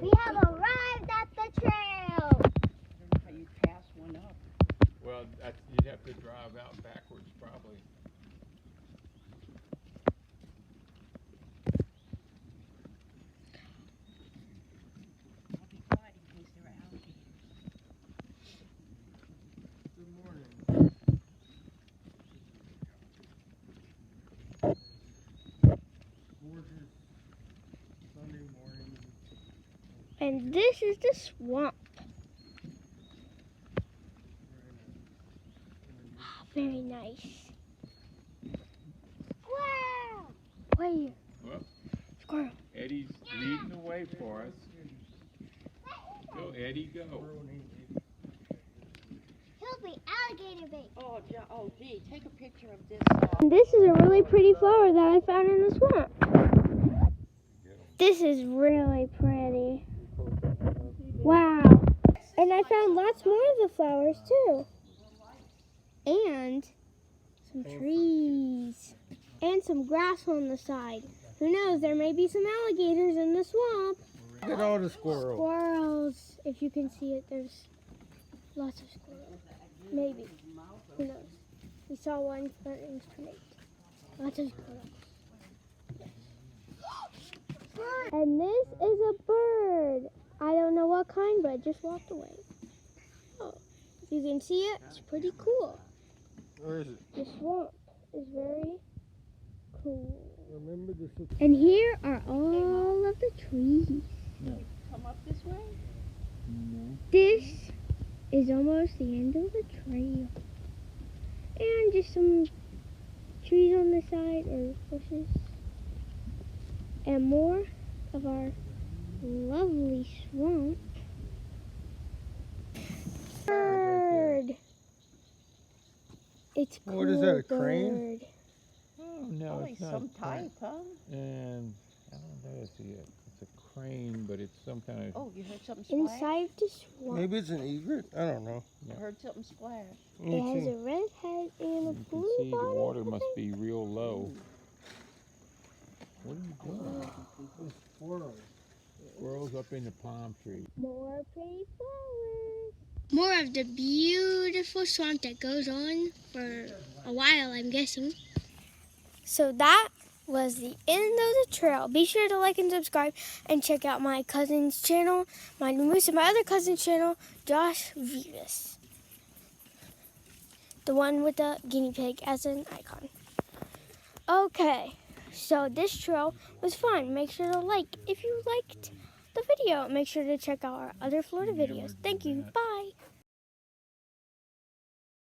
We have arrived at the trail. How you pass one up? Well, you'd have to drive out backwards probably. I'll be quiet in case there are alligators. Good morning. Gorgeous Sunday morning. And this is the swamp. Very nice. Wow! Where? Well, Squirrel. Eddie's leading the way for us. Go, Eddie, go. He'll be alligator bait. Oh, Dee, take a picture of this. This is a really pretty flower that I found in the swamp. This is really pretty. Wow. And I found lots more of the flowers too. And some trees. And some grass on the side. Who knows, there may be some alligators in the swamp. Look at all the squirrels. Squirrels. If you can see it, there's lots of squirrels. Maybe. Who knows? We saw one, but it was too late. Lots of squirrels. And this is a bird. I don't know what kind, but it just walked away. Oh, if you can see it, it's pretty cool. Where is it? The swamp is very cool. Remember this is And here are all of the trees. Come up this way? This is almost the end of the trail. And just some trees on the side or bushes. And more of our lovely swamp. Bird. It's cool. What is that, a crane? bird. Oh, no, Probably it's not. some a crane. type, huh? And I don't know if it's a crane, but it's some kind of. Oh, you heard something splash? Inside the swamp. maybe it's an egret. I don't know. I heard something splash. Let me It has see. a red head and a You can blue see the bottom. water must be real low. What are you doing? Squirrels. Squirrels up in the palm tree. More pretty flowers. More of the beautiful swamp that goes on for a while, I'm guessing. So that was the end of the trail. Be sure to like and subscribe and check out my cousin's channel, my moose, and my other cousin's channel, Josh Vivas. The one with the guinea pig as an icon. Okay, so this trail was fun. Make sure to like if you liked the video. Make sure to check out our other Florida videos. Thank you. Bye.